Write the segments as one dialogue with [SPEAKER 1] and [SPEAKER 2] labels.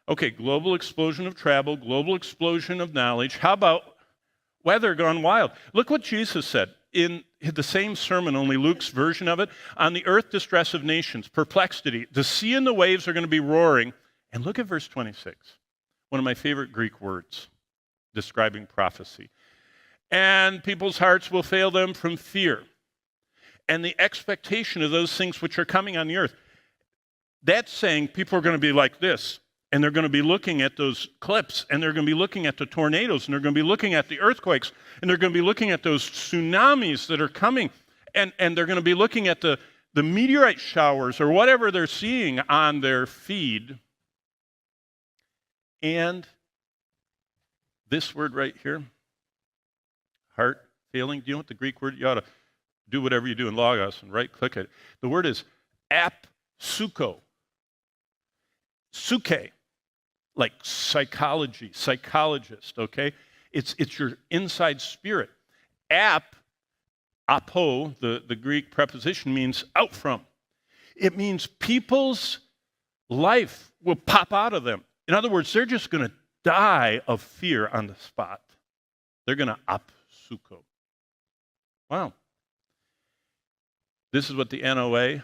[SPEAKER 1] Okay, global explosion of travel, global explosion of knowledge. How about weather gone wild? Look what Jesus said in the same sermon, only Luke's version of it. On the earth, distress of nations, perplexity. The sea and the waves are going to be roaring. And look at verse 26, one of my favorite Greek words describing prophecy. And people's hearts will fail them from fear and the expectation of those things which are coming on the earth. That's saying people are going to be like this, and they're going to be looking at those cliffs, and they're going to be looking at the tornadoes, and they're going to be looking at the earthquakes, and they're going to be looking at those tsunamis that are coming, and they're going to be looking at the meteorite showers or whatever they're seeing on their feed. And this word right here, heart failing. Do you know what the Greek word? You ought to do whatever you do in Logos and right-click it. The word is apsuko. Suke, like psychology, psychologist, okay? It's your inside spirit. Apo, the Greek preposition, means out from. It means people's life will pop out of them. In other words, they're just going to die of fear on the spot. They're going to apsuko. Wow. This is what the NOAA,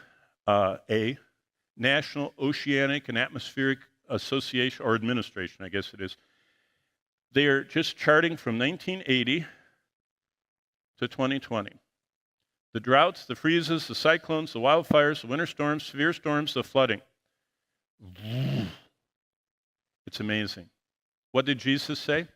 [SPEAKER 1] National Oceanic and Atmospheric Association, or Administration, I guess it is. They are just charting from 1980 to 2020. The droughts, the freezes, the cyclones, the wildfires, the winter storms, severe storms, the flooding. It's amazing. What did Jesus say?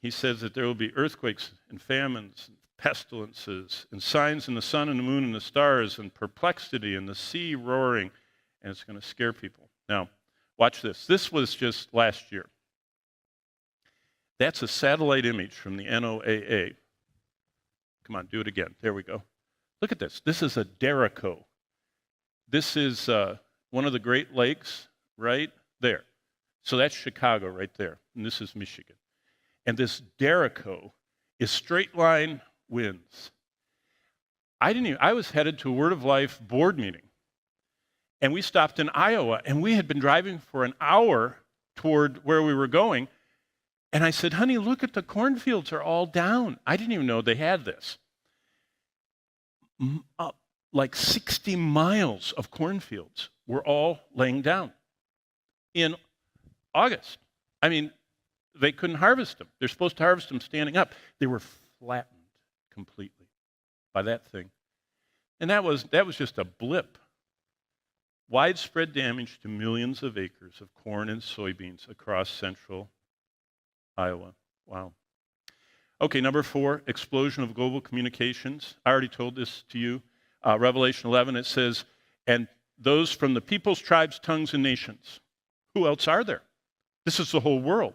[SPEAKER 1] He says that there will be earthquakes and famines, and pestilences, and signs in the sun and the moon and the stars, and perplexity and the sea roaring, and it's going to scare people. Now, watch this. This was just last year. That's a satellite image from the NOAA. Come on, do it again. There we go. Look at this. This is a derecho. This is one of the Great Lakes right there. So that's Chicago right there, and this is Michigan. And this derecho is straight line winds. I was headed to a Word of Life board meeting, and we stopped in Iowa, and we had been driving for an hour toward where we were going, and I said, honey, look at the cornfields are all down. I didn't even know they had this. Like 60 miles of cornfields were all laying down in August. I mean, they couldn't harvest them. They're supposed to harvest them standing up. They were flattened completely by that thing. And that was just a blip. Widespread damage to millions of acres of corn and soybeans across central Iowa. Wow. Okay, number 4, explosion of global communications. I already told this to you. Revelation 11, it says, and those from the peoples, tribes, tongues, and nations. Who else are there? This is the whole world.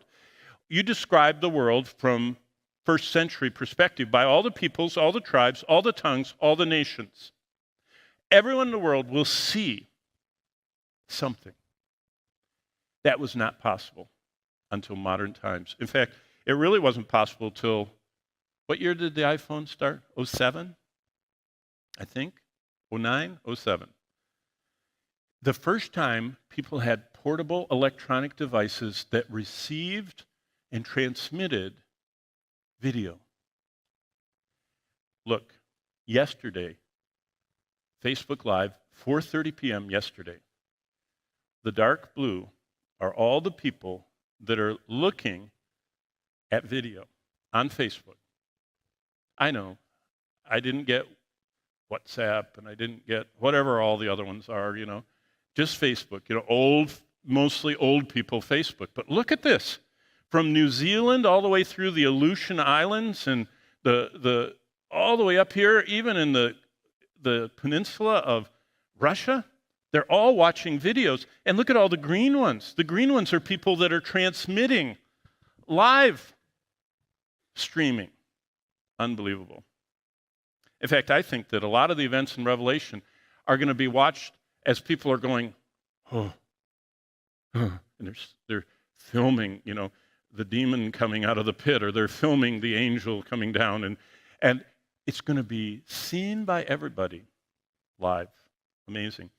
[SPEAKER 1] You describe the world from first century perspective by all the peoples, all the tribes, all the tongues, all the nations. Everyone in the world will see something. That was not possible until modern times. In fact, it really wasn't possible till, what year did the iPhone start? 07? I think. 09? 07. The first time people had portable electronic devices that received and transmitted video. Look, yesterday, Facebook Live, 4:30 p.m. yesterday. The dark blue are all the people that are looking at video on Facebook. I know, I didn't get WhatsApp, and I didn't get whatever all the other ones are, just Facebook, mostly old people Facebook. But look at this. From New Zealand all the way through the Aleutian Islands and the all the way up here, even in the peninsula of Russia, they're all watching videos. And look at all the green ones. The green ones are people that are transmitting, live streaming. Unbelievable. In fact, I think that a lot of the events in Revelation are going to be watched as people are going, and they're filming, the demon coming out of the pit, or they're filming the angel coming down, and it's going to be seen by everybody live. Amazing.